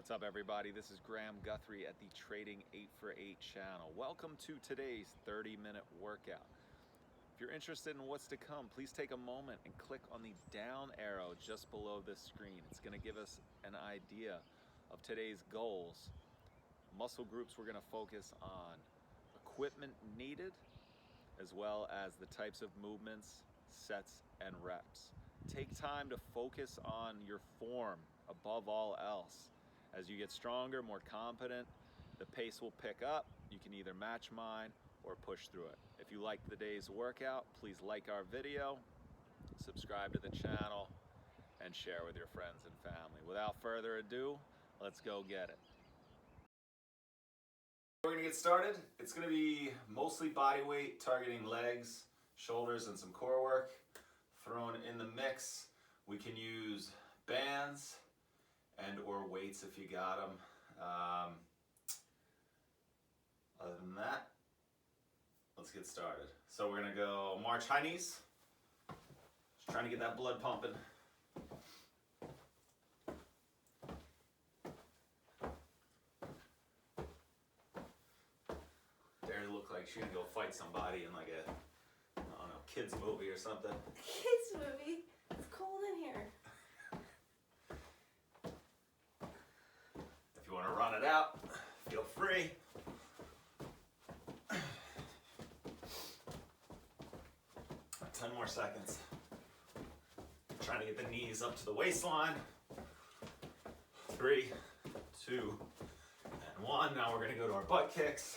What's up, everybody? This is Graham Guthrie at the Trading 8for8 channel. Welcome to today's 30-minute workout. If you're interested in what's to come, please take a moment and click on the down arrow just below this screen. It's going to give us an idea of today's goals. Muscle groups we're going to focus on, equipment needed, as well as the types of movements, sets, and reps. Take time to focus on your form above all else. As you get stronger, more confident, the pace will pick up. You can either match mine or push through it. If you liked the day's workout, please like our video, subscribe to the channel, and share with your friends and family. Without further ado, let's go get it. We're gonna get started. It's gonna be mostly body weight, targeting legs, shoulders, and some core work. Thrown in the mix, we can use bands and or weights if you got them. Other than that, let's get started. So we're gonna go march high knees. Just trying to get that blood pumping. Dare to look like she's gonna go fight somebody in like a, I don't know, kids movie or something. Kids movie? It's cold in here. If you want to run it out, feel free. 10 more seconds. Trying to get the knees up to the waistline. 3, 2, and 1. Now we're going to go to our butt kicks.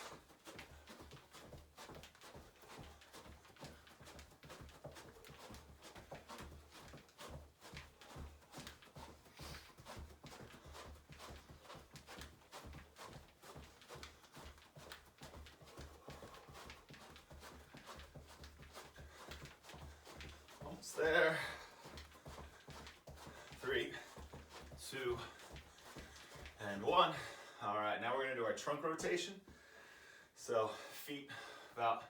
Almost there. 3, 2, and 1. All right, now we're gonna do our trunk rotation. So feet about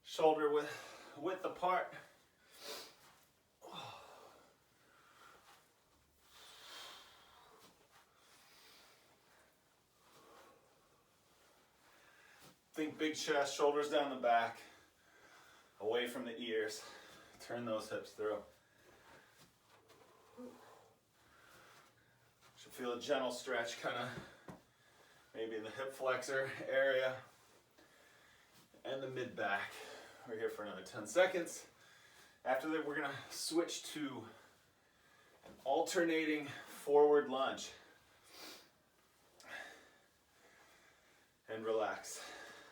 shoulder width apart. Think big chest, shoulders down the back, away from the ears. Turn those hips through. Should feel a gentle stretch, kind of maybe in the hip flexor area and the mid back. We're here for another 10 seconds. After that, we're gonna switch to an alternating forward lunge. And relax.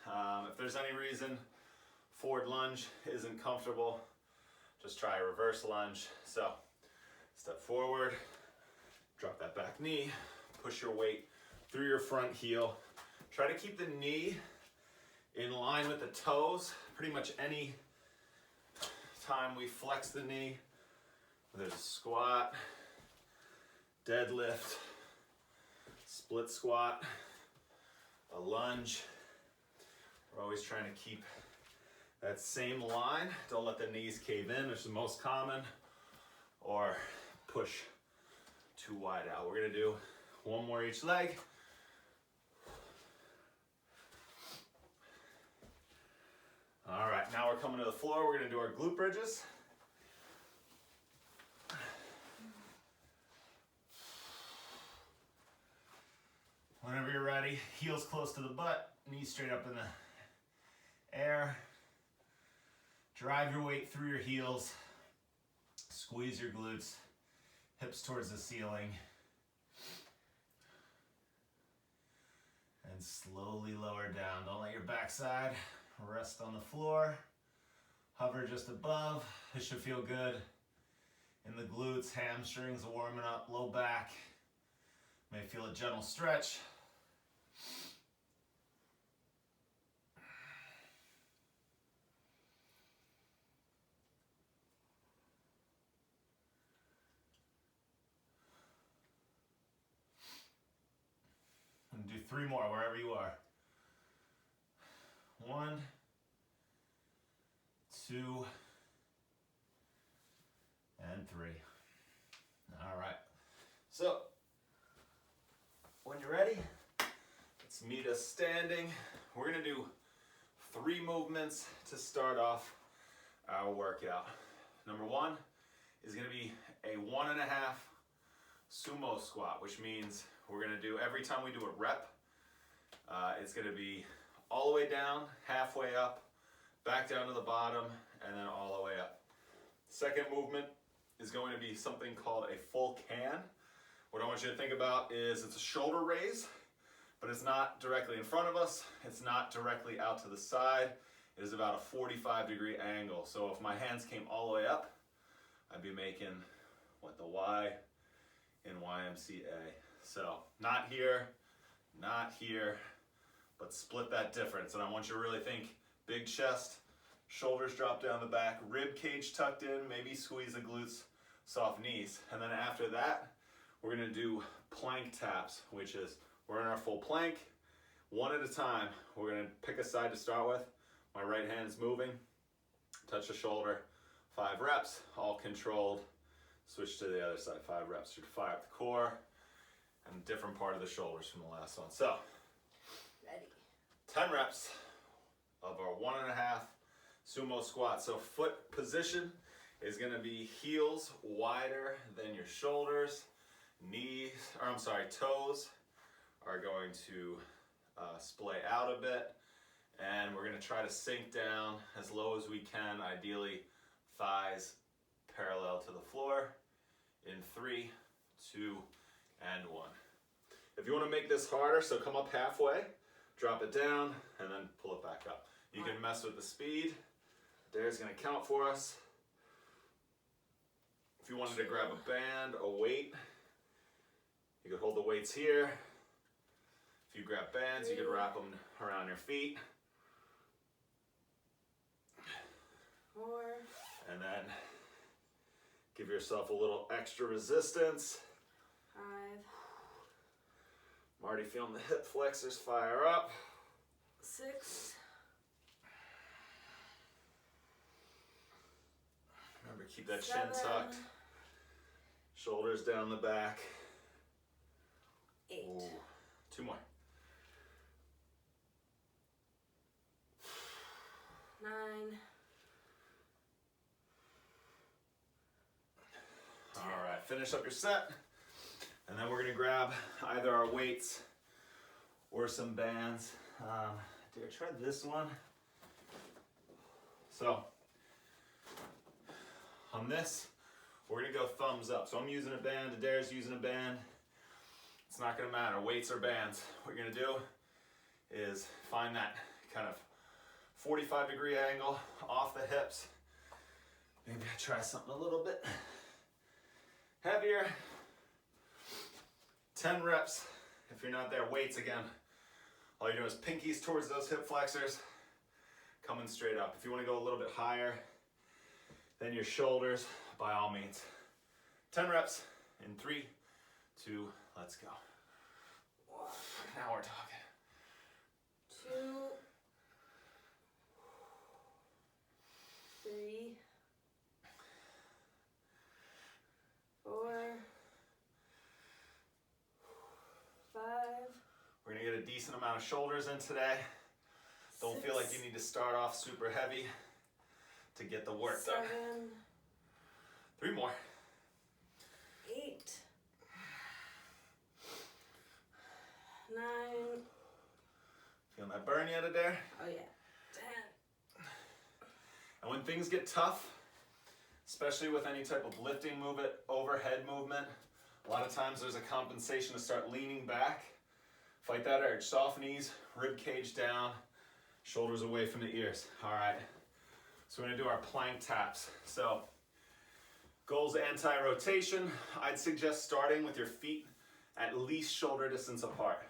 If there's any reason forward lunge isn't comfortable, just try a reverse lunge. So step forward, drop that back knee, push your weight through your front heel. Try to keep the knee in line with the toes. Pretty much any time we flex the knee, whether it's a squat, deadlift, split squat, a lunge, we're always trying to keep that same line. Don't let the knees cave in, which is the most common, or push too wide out. We're gonna do one more each leg. All right, now we're coming to the floor. We're gonna do our glute bridges. Whenever you're ready, heels close to the butt, knees straight up in the air. Drive your weight through your heels. Squeeze your glutes, hips towards the ceiling. And slowly lower down. Don't let your backside rest on the floor. Hover just above. This should feel good in the glutes, hamstrings warming up, low back. May feel a gentle stretch. And do 3 more wherever you are. 1, 2, and 3. All right. So you ready, let's meet us standing. We're gonna do 3 movements to start off our workout. Number 1 is gonna be a 1.5 sumo squat, which means we're gonna do, every time we do a rep, it's gonna be all the way down, halfway up, back down to the bottom, and then all the way up. Second movement is going to be something called a full can. What I want you to think about is it's a shoulder raise, but it's not directly in front of us. It's not directly out to the side. It is about a 45-degree angle. So if my hands came all the way up, I'd be making what, the Y in YMCA. So not here, but split that difference. And I want you to really think big chest, shoulders drop down the back, rib cage tucked in, maybe squeeze the glutes, soft knees. And then after that, we're gonna do plank taps, which is we're in our full plank, one at a time. We're gonna pick a side to start with. My right hand is moving, touch the shoulder, 5 reps, all controlled. Switch to the other side, 5 reps. You're fire up the core and a different part of the shoulders from the last one. So, Ready. 10 reps of our 1.5 sumo squat. So foot position is gonna be heels wider than your shoulders. Toes are going to splay out a bit. And we're gonna try to sink down as low as we can, ideally thighs parallel to the floor in 3, 2, and 1. If you wanna make this harder, so come up halfway, drop it down, and then pull it back up. You can mess with the speed. Dare's gonna count for us. If you wanted to grab a band, a weight, you could hold the weights here. If you grab bands, you could wrap them around your feet. 4. And then give yourself a little extra resistance. 5. I'm already feeling the hip flexors fire up. 6. Remember, keep that 7. chin tucked. Shoulders down the back. 8. Ooh. 2 more. 9. All right, finish up your set. And then we're gonna grab either our weights or some bands. Dare try this one. So, on this, we're gonna go thumbs up. So I'm using a band, Adair's using a band. It's not gonna matter, weights or bands. What you're gonna do is find that kind of 45-degree angle off the hips. Maybe I try something a little bit heavier. 10 reps. If you're not there, weights again. All you're doing is pinkies towards those hip flexors, coming straight up. If you wanna go a little bit higher than your shoulders, by all means. 10 reps in 3, 2, let's go. 1. Now we're talking. 2. 3. 4. 5. We're gonna get a decent amount of shoulders in today. Don't feel like you need to start off super heavy to get the work 7. done. 3 more. 8. 9. Feeling that burn yet, Adair? Oh yeah. 10. And when things get tough, especially with any type of lifting movement, overhead movement, a lot of times there's a compensation to start leaning back. Fight that urge. Soft knees, rib cage down, shoulders away from the ears. All right. So we're gonna do our plank taps. So goals anti-rotation. I'd suggest starting with your feet at least shoulder distance apart.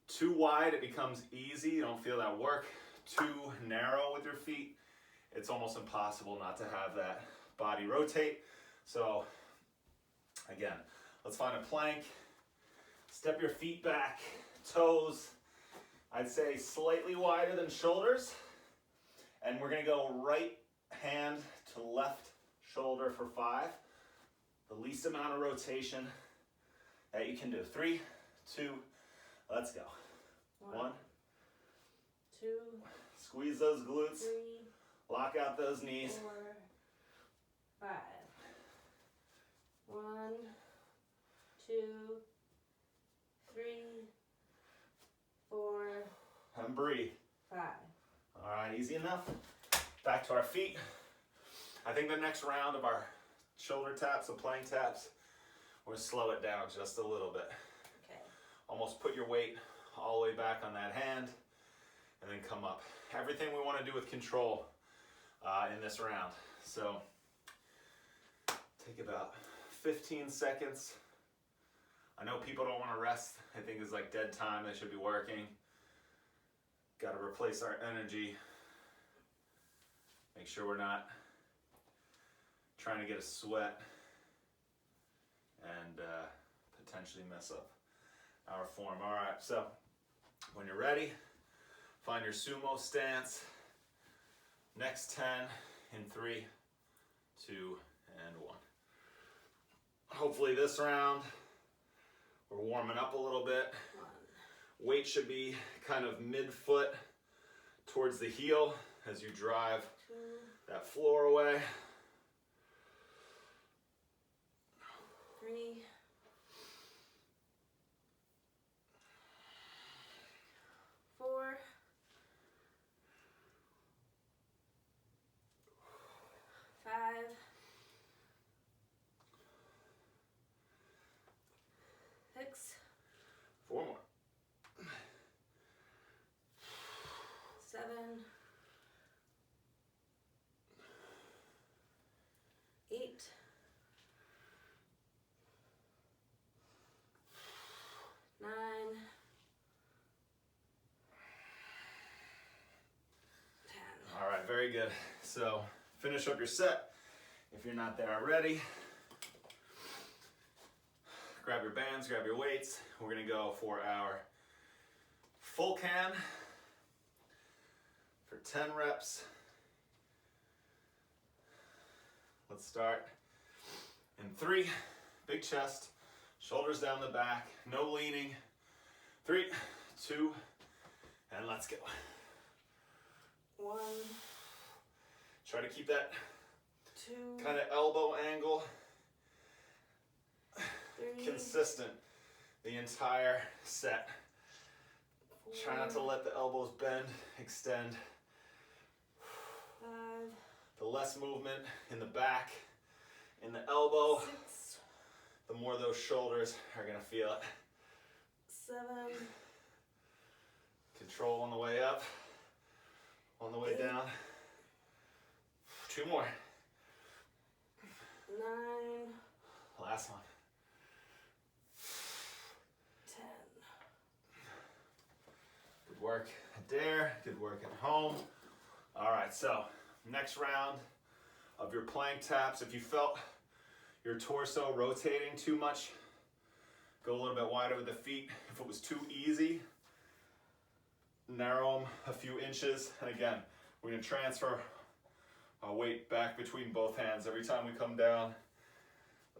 Too wide, it becomes easy. You don't feel that work. Too narrow with your feet, it's almost impossible not to have that body rotate. So again, let's find a plank. Step your feet back, toes, I'd say slightly wider than shoulders. And we're gonna go right hand to left shoulder for 5. The least amount of rotation that you can do. 3, 2, let's go. 1, 2, squeeze those glutes, 3, lock out those knees. 4, 5. 1, 2, 3, 4, And breathe. 5. All right, easy enough. Back to our feet. I think the next round of our shoulder taps, the plank taps, we'll slow it down just a little bit. Okay. Almost put your weight all the way back on that hand and then come up. Everything we want to do with control in this round. So take about 15 seconds. I know people don't want to rest. I think it's like dead time. They should be working. Got to replace our energy. Make sure we're not trying to get a sweat and potentially mess up our form. All right, so when you're ready, find your sumo stance. Next 10 in 3, 2, and 1. Hopefully this round, we're warming up a little bit. Weight should be kind of mid-foot towards the heel as you drive that floor away. 3, 4, 5, 6, 4 more. 7, 8, 9, 10. All right, very good. So finish up your set. If you're not there already, grab your bands, grab your weights. We're gonna go for our full can for 10 reps. Let's start in 3, big chest, shoulders down the back, no leaning. 3, 2, and let's go. 1, Try to keep that 2, kind of elbow angle 3, consistent the entire set. 4, Try not to let the elbows bend, extend. 5, The less movement in the back, in the elbow, 6, the more those shoulders are gonna feel it. 7, Control on the way up, on the way 8, down. 2 more. 9, Last one. 10. Good work there, good work at home. All right, so next round of your plank taps. If you felt your torso rotating too much, go a little bit wider with the feet. If it was too easy, narrow them a few inches. And again, we're gonna transfer our weight back between both hands. Every time we come down,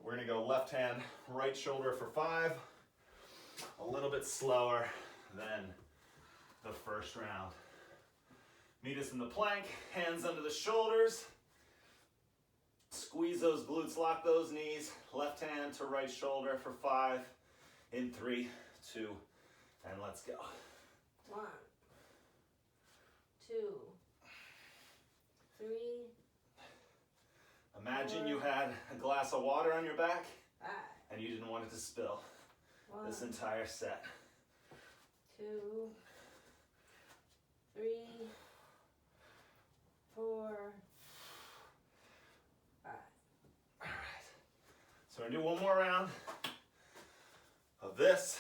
we're gonna go left hand, right shoulder for 5. A little bit slower than the first round. Meet us in the plank, hands under the shoulders. Squeeze those glutes, lock those knees. Left hand to right shoulder for 5. In 3, 2, and let's go. 1, 2, 3, Imagine you had a glass of water on your back 5, and you didn't want it to spill 1, this entire set. 2, 3, 4, 5. All right. So we're gonna do one more round of this.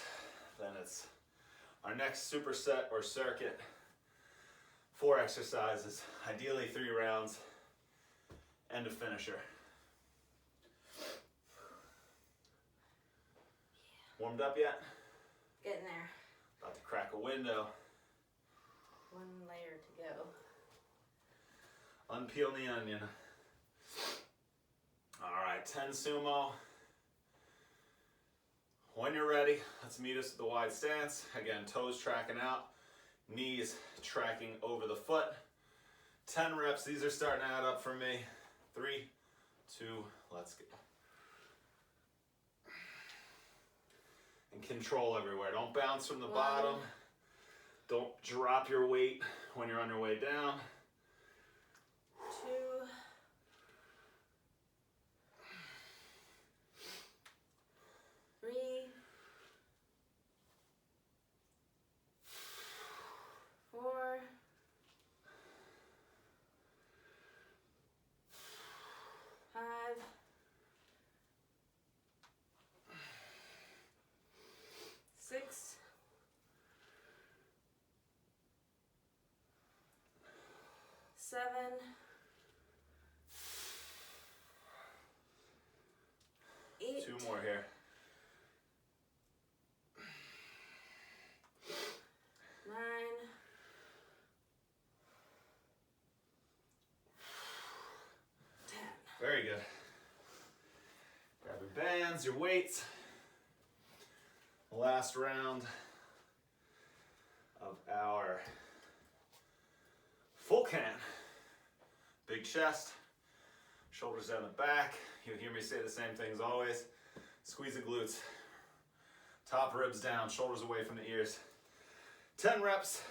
Then it's our next superset or circuit. 4 exercises, ideally 3 rounds, and a finisher. Warmed up yet? Getting there. About to crack a window. 1 layer to go. Unpeel the onion. All right, 10 sumo. When you're ready, let's meet us at the wide stance. Again, toes tracking out, knees tracking over the foot. 10 reps, these are starting to add up for me. 3, 2, let's go. And control everywhere. Don't bounce from the bottom. Don't drop your weight when you're on your way down. 2, 3, 4, 5, 6, 7, 8. 2 more here. 9, 10. Very good. Grab your bands, your weights. Last round of our full can. Big chest, shoulders down the back. You'll hear me say the same things always. Squeeze the glutes. Top ribs down, shoulders away from the ears. 10 reps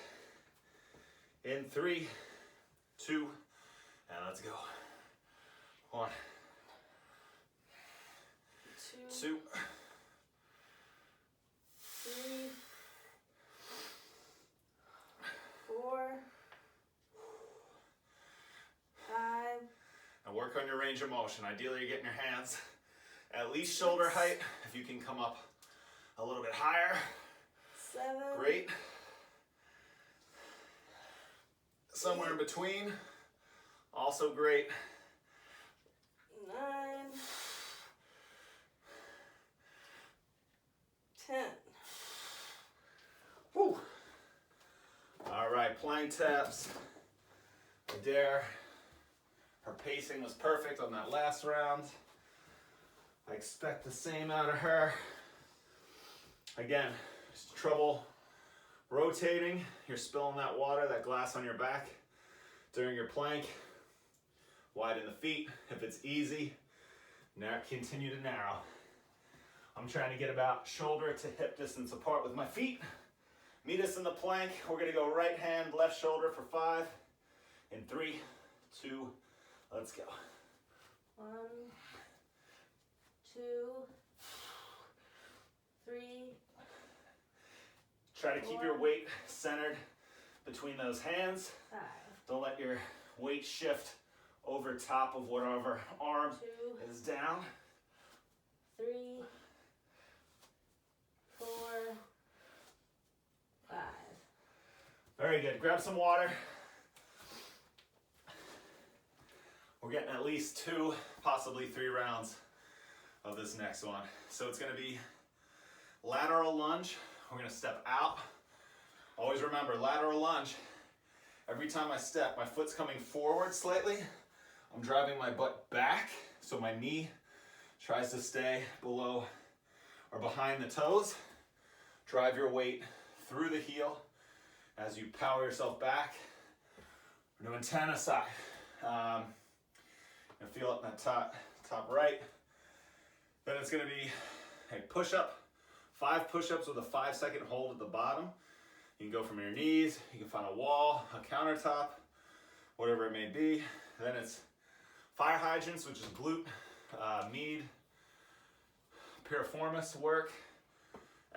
in 3, 2, and let's go. 1, 2, 3, 4, 5. and work on your range of motion. Ideally, you're getting your hands at least shoulder height. If you can come up a little bit higher, 7. great. Somewhere in between, also great. 9, 10. Woo. All right, plank taps. Adair, her pacing was perfect on that last round. I expect the same out of her. Again, just trouble rotating. You're spilling that water, that glass on your back during your plank. Widen the feet. If it's easy, continue to narrow. I'm trying to get about shoulder to hip distance apart with my feet. Meet us in the plank. We're gonna go right hand, left shoulder for 5. In 3, 2, let's go. 1, 2, 3. Try to keep your weight centered between those hands. 5. Don't let your weight shift over top of whatever arm 2, is down. 3, 4, 5. Very good. Grab some water. We're getting at least 2, possibly 3 rounds of this next one. So it's going to be lateral lunge. We're going to step out. Always remember, lateral lunge. Every time I step, my foot's coming forward slightly. I'm driving my butt back, so my knee tries to stay below or behind the toes. Drive your weight through the heel as you power yourself back. We're doing 10 aside. And feel it in that top right. Then it's going to be a push-up, 5 push-ups with a 5-second hold at the bottom. You can go from your knees, you can find a wall, a countertop, whatever it may be. Then it's fire hydrants, which is glute, med, piriformis work,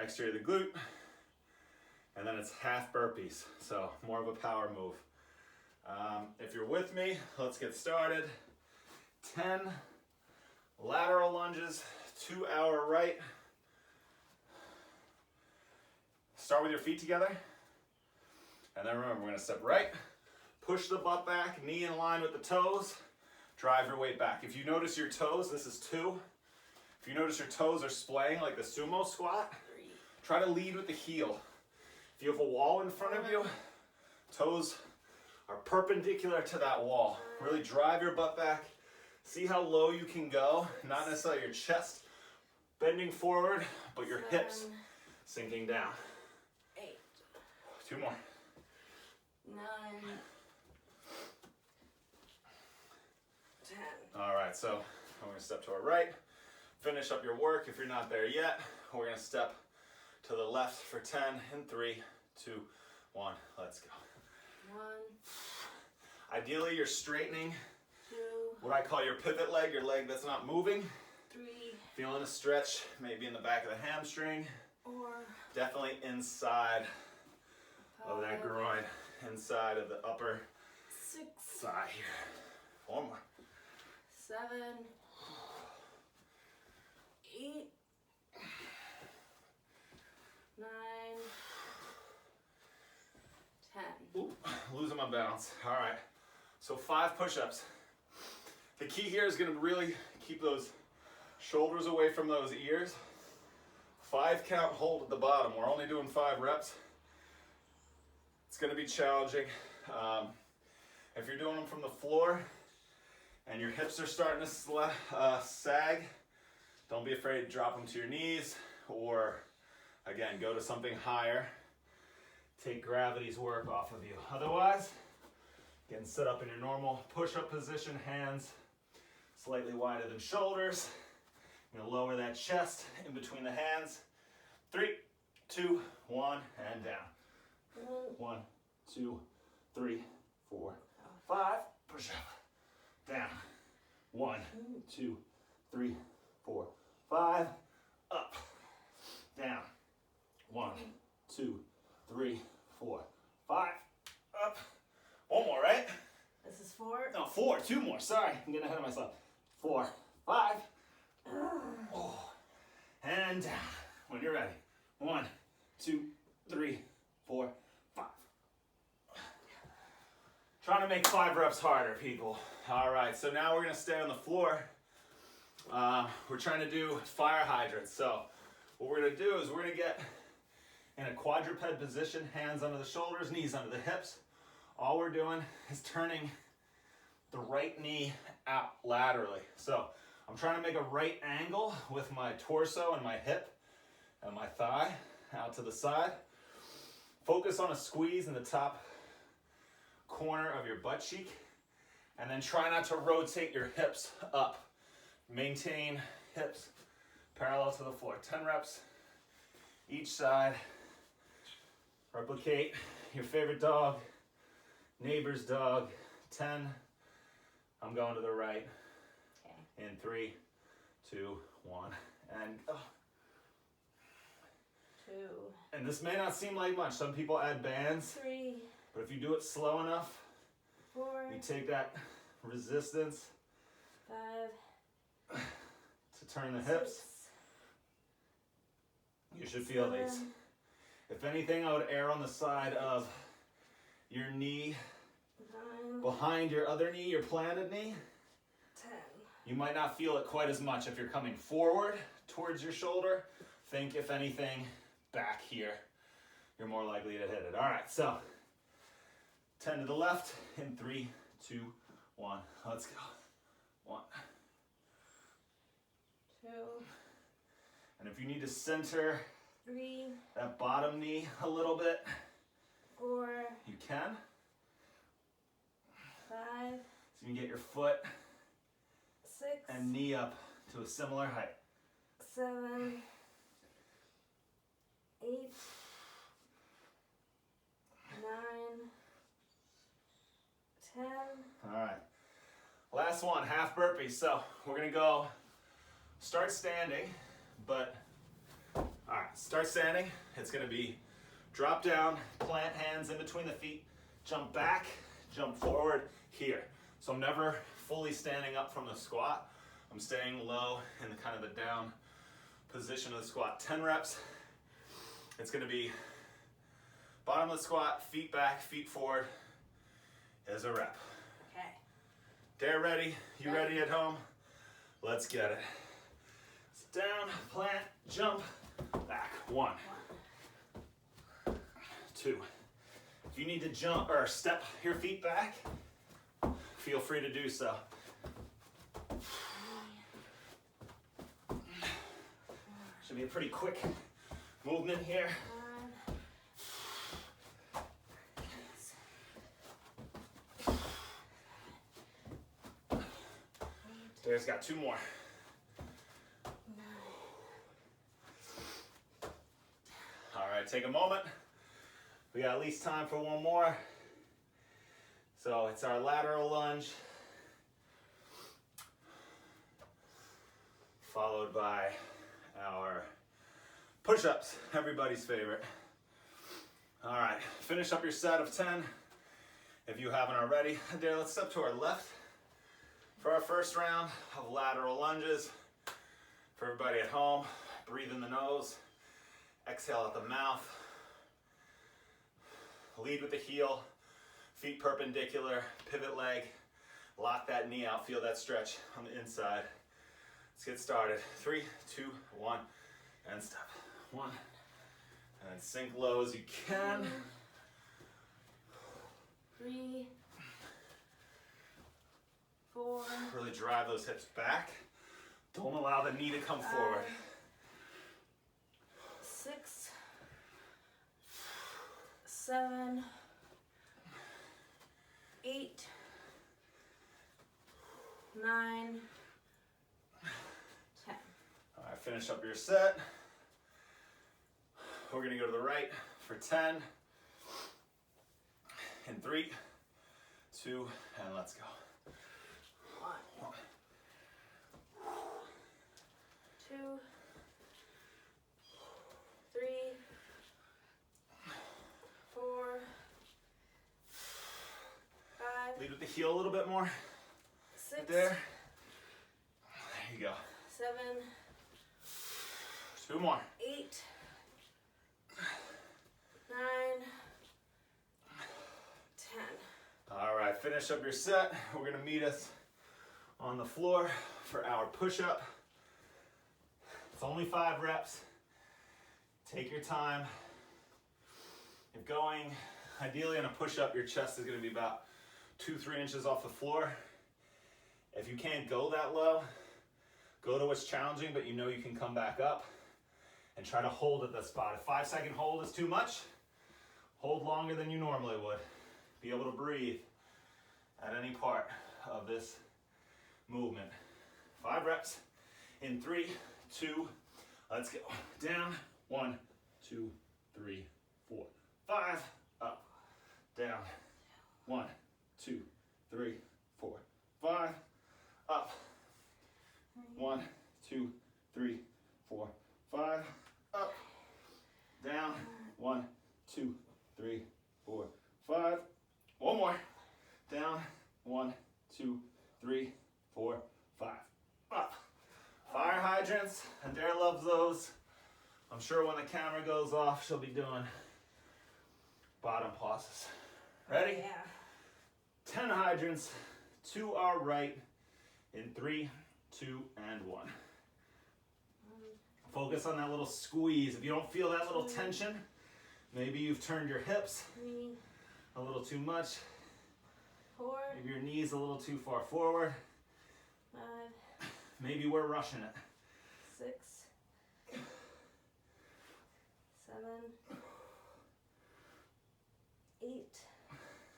exterior of the glute. And then it's half burpees, so more of a power move. If you're with me, let's get started. 10 lateral lunges to our right. Start with your feet together. And then remember, we're gonna step right, push the butt back, knee in line with the toes, drive your weight back. If you notice your toes, this is 2. If you notice your toes are splaying like the sumo squat, try to lead with the heel. If you have a wall in front of you, toes are perpendicular to that wall. Really drive your butt back. See how low you can go, not necessarily your chest bending forward, but your hips 7, sinking down. 8, 2 more. 9, 10. All right, so we're gonna step to our right, finish up your work. If you're not there yet, we're gonna step to the left for 10 in 3, 2, 1, let's go. 1, Ideally, you're straightening 2, what I call your pivot leg, your leg that's not moving. 3, Feeling a stretch, maybe in the back of the hamstring, 4, definitely inside 5, of that groin, inside of the upper 6, thigh here. 4 more. 7, 8, 9, 10. Ooh, losing my balance. All right, so 5 push-ups. The key here is gonna really keep those shoulders away from those ears. 5 count hold at the bottom. We're only doing 5 reps. It's gonna be challenging. If you're doing them from the floor and your hips are starting to sag, don't be afraid to drop them to your knees, or again, go to something higher. Take gravity's work off of you. Otherwise, getting set up in your normal push-up position, hands slightly wider than shoulders. You're gonna lower that chest in between the hands. 3, 2, 1, and down. 1, 2, 3, 4, 5. Push up. Down. 1, 2, 3, 4, 5. Up. Down. 1, 2, 3, 4, 5. Up. 1 more, right? This is 4. No, 4. 2 more. Sorry, I'm getting ahead of myself. 4, 5. Oh. And down. When you're ready. 1, 2, 3, 4, 5. Trying to make 5 reps harder, people. All right, so now we're gonna stay on the floor. We're trying to do fire hydrants. So what we're gonna do is we're gonna get in a quadruped position, hands under the shoulders, knees under the hips. All we're doing is turning the right knee out laterally. So I'm trying to make a right angle with my torso and my hip and my thigh out to the side. Focus on a squeeze in the top corner of your butt cheek, and then try not to rotate your hips up. Maintain hips parallel to the floor. 10 reps each side. Replicate your favorite dog, neighbor's dog. 10. I'm going to the right. Okay. In 3, 2, 1, and go. 2, And this may not seem like much. Some people add bands, 3, but if you do it slow enough, 4, you take that resistance 5, to turn the hips. 6, You should feel 7, these. If anything, I would err on the side of your knee 9, behind your other knee, your planted knee. 10. You might not feel it quite as much if you're coming forward towards your shoulder. Think, if anything, back here. You're more likely to hit it. All right, so 10 to the left in 3, 2, 1. Let's go. 1. 2, And if you need to center 3, that bottom knee a little bit, 4, you can. 5, So you can get your foot 6, and knee up to a similar height. 7, 8, 9, 10. All right. Last one, half burpees. So we're gonna go start standing, but all right, start standing. It's gonna be drop down, plant hands in between the feet, jump back, jump forward here. So I'm never fully standing up from the squat. I'm staying low in the kind of the down position of the squat. 10 reps. It's gonna be bottom of the squat, feet back, feet forward is a rep. Okay. Dare ready? You ready at home? Let's get it. Sit down, plant, jump, back. 1, 2. If you need to jump or step your feet back, feel free to do so. gonna be a pretty quick movement here. 5, There's got 2 more. 9. All right, take a moment. We got at least time for 1 more. So it's our lateral lunge, followed by our push-ups, everybody's favorite. All right, finish up your set of 10 if you haven't already. There, let's step to our left for our first round of lateral lunges. For everybody at home, breathe in the nose, exhale out the mouth. Lead with the heel, feet perpendicular, pivot leg, lock that knee out, feel that stretch on the inside. Let's get started. 3, 2, 1, and step. 1, and sink low as you can. 3, 4. Really drive those hips back. Don't allow the knee to come forward. 6, 7, 8, 9, 10. All right, finish up your set. We're gonna go to the right for 10. In 3, 2, and let's go. 1, 2, 3, 4, 5, Lead with the heel a little bit more. 6, There. There you go. 7, 2 more. 8, 9, 10. All right, finish up your set. We're gonna meet us on the floor for our push-up. It's only 5 reps. Take your time. If going, ideally on a push-up, your chest is gonna be about 2-3 inches off the floor. If you can't go that low, go to what's challenging, but you know you can come back up and try to hold at that spot. If 5-second hold is too much, hold longer than you normally would. Be able to breathe at any part of this movement. 5 reps in 3, 2, let's go. Down, 1, 2, 3, 4, 5, up, down, 1, 2, 3, 4, 5, up, 1, 2, 3, 4, 5, up, down, 1, 2, 3, 4, 5, 1 more, down, 1, 2, 3, 4, 5, up. Fire hydrants, and Dare loves those. I'm sure when the camera goes off, she'll be doing bottom pauses. Ready? Yeah. 10 hydrants to our right in 3, 2, and 1. Focus on that little squeeze. If you don't feel that little tension, maybe you've turned your hips 3, a little too much. 4, Maybe your knee's a little too far forward. 5, Maybe we're rushing it. 6, 7, 8,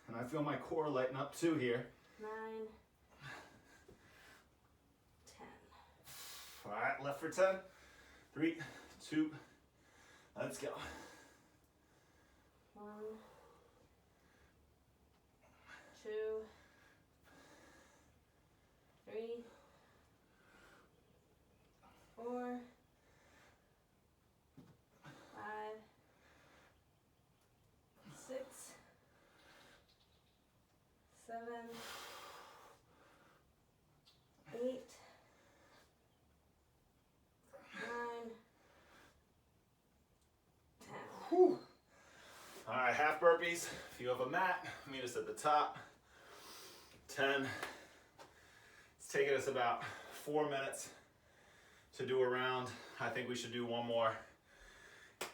And I feel my core lighten up too here. 9, 10. All right, left for 10. 3, 2, let's go. 1, 2, 3, 4, 5, 6, 7, 8, 9, 10. Whew. All right, half burpees. If you have a mat, meet us at the top. 10. It's taken us about 4 minutes to do a round. I think we should do 1 more.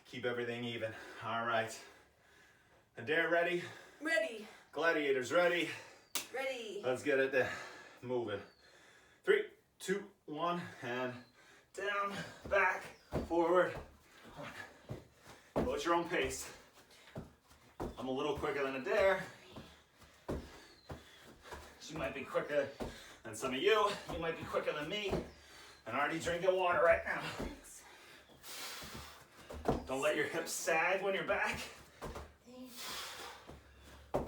Keep everything even. All right. Adair ready? Ready. Gladiators ready? Ready. Let's get it moving. 3, 2, 1, and down, back, forward. Go at your own pace. I'm a little quicker than Adair. She might be quicker than some of you. You might be quicker than me. And already drinking water right now. Don't let your hips sag when you're back. 8, 9.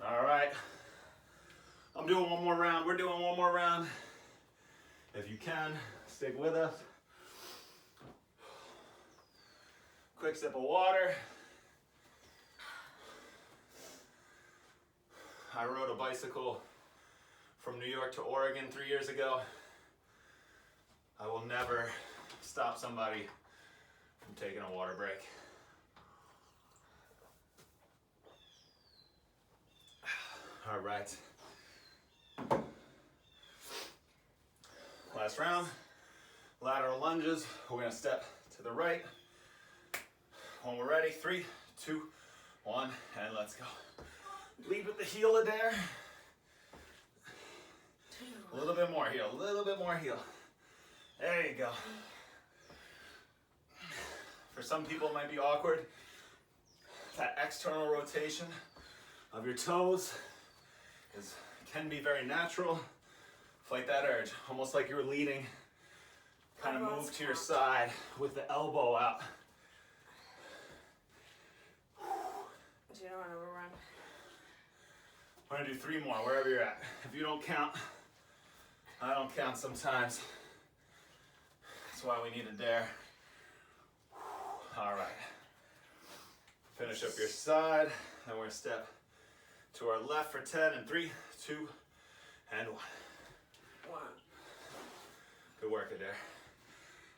All right. I'm doing one more round. We're doing one more round. If you can, stick with us. Quick sip of water. I rode a bicycle from New York to Oregon 3 years ago. I will never stop somebody from taking a water break. All right. Last round, lateral lunges. We're gonna step to the right. When we're ready, 3, 2, 1, and let's go. Lead with the heel of there. A little bit more heel, a little bit more heel. There you go. For some people it might be awkward. That external rotation of your toes can be very natural. Fight that urge, almost like you're leading. Kind of move to your side with the elbow out. You don't want to overrun. We're gonna do 3 more, wherever you're at. If you don't count, I don't count sometimes. That's why we need a dare. All right. Finish up your side, then we're gonna step to our left for 10 and 3, 2, and 1. 1. Good work, Adair.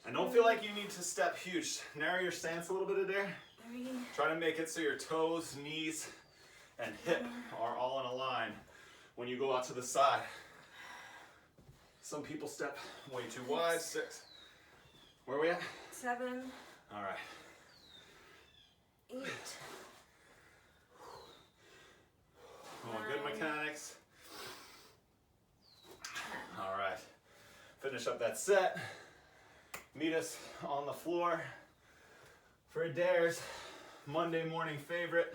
And don't feel like you need to step huge. Narrow your stance a little bit, Adair. 3. Try to make it so your toes, knees, and hip are all in a line when you go out to the side. Some people step way too wide. 6. Where are we at? 7. All right. 8. Come on, good mechanics. All right. Finish up that set. Meet us on the floor for Adair's Monday morning favorite.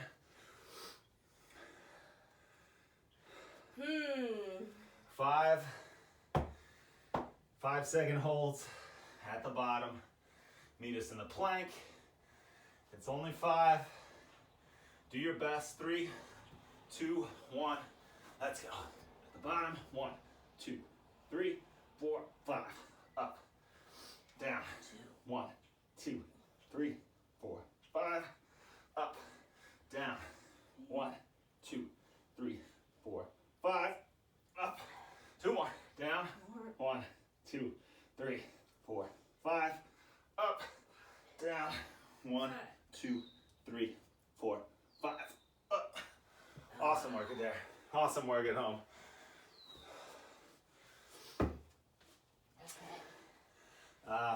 5 5-second holds at the bottom. Meet us in the plank. It's only 5. Do your best. 3, 2, 1. Let's go. At the bottom. 1, 2, 3, 4, 5. Up. Down. 1, 2, 3, 4, 5. Up. Down. 1, 2, 3, 4, 5. Up. 2 more. Down. 1, 2, 3, 4, 5. Up. Down. 1, 2, 3, 4, 5. Up. Awesome work there. Awesome work at home.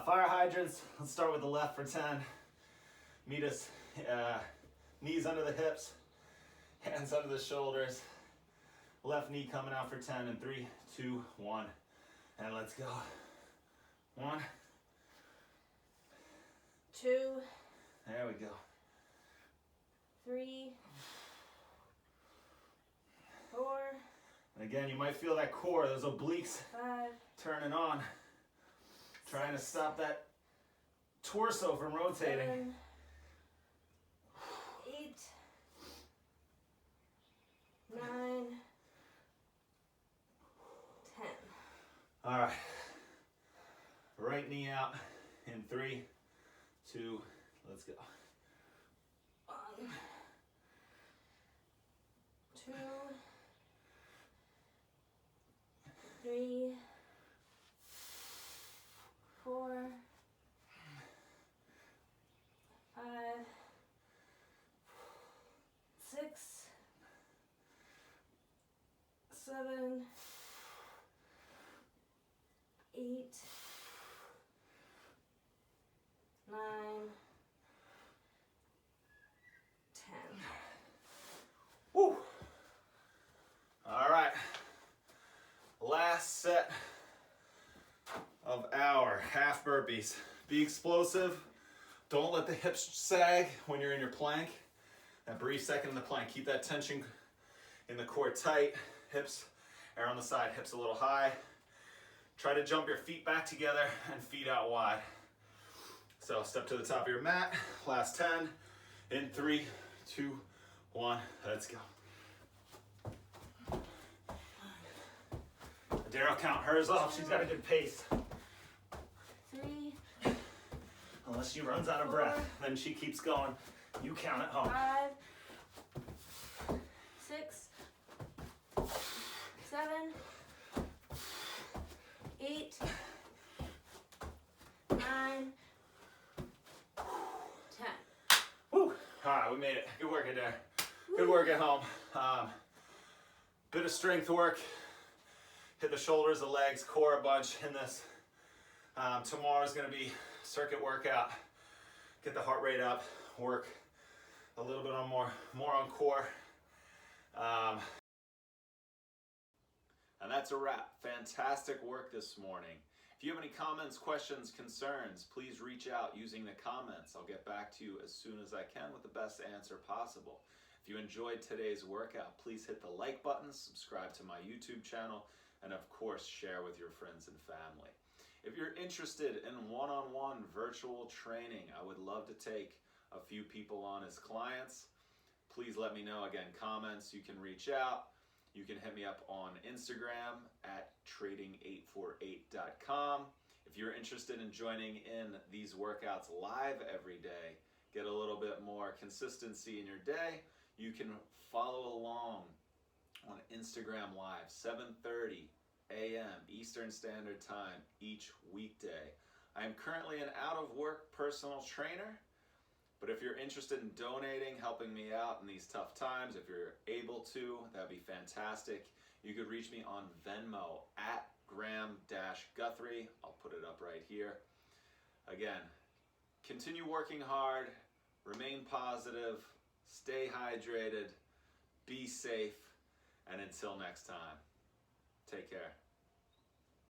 Fire hydrants. Let's start with the left for 10. Meet us knees under the hips, hands under the shoulders. Left knee coming out for 10 and 3, 2, 1. And let's go. 1. 2. There we go. 3. 4. And again, you might feel that core, those obliques 5. turning on. Trying to stop that torso from rotating. 7. 8. 9. 10. All right. Right knee out in 3, 2, let's go. 1. 2. 3. 4. 5. 6. 7. 8. 9. 10. Woo! All right. Last set burpees. Be explosive. Don't let the hips sag when you're in your plank. That brief second in the plank, keep that tension in the core tight. Hips are on the side, hips a little high. Try to jump your feet back together and feet out wide. So step to the top of your mat. Last 10. In 3, 2, 1. Let's go. Daryl count hers off. She's got a good pace. 3. Unless she runs out of breath, then she keeps going. You count at home. 5, 6, 7, 8, 9, 10. Woo! All right, we made it. Good work in there. Good work at home. Bit of strength work. Hit the shoulders, the legs, core a bunch in this. Tomorrow's gonna be circuit workout. Get the heart rate up. Work a little bit on more on core. And that's a wrap. Fantastic work this morning. If you have any comments, questions, concerns, please reach out using the comments. I'll get back to you as soon as I can with the best answer possible. If you enjoyed today's workout, please hit the like button, subscribe to my YouTube channel, and of course, share with your friends and family. If you're interested in one-on-one virtual training, I would love to take a few people on as clients. Please let me know. Again, comments, you can reach out. You can hit me up on Instagram at trading848.com. If you're interested in joining in these workouts live every day, get a little bit more consistency in your day, you can follow along on Instagram Live, 7:30 a.m. Eastern Standard Time each weekday. I am currently an out-of-work personal trainer, but if you're interested in donating, helping me out in these tough times, if you're able to, that'd be fantastic. You could reach me on Venmo at Graham-Guthrie. I'll put it up right here. Again, continue working hard, remain positive, stay hydrated, be safe, and until next time, take care.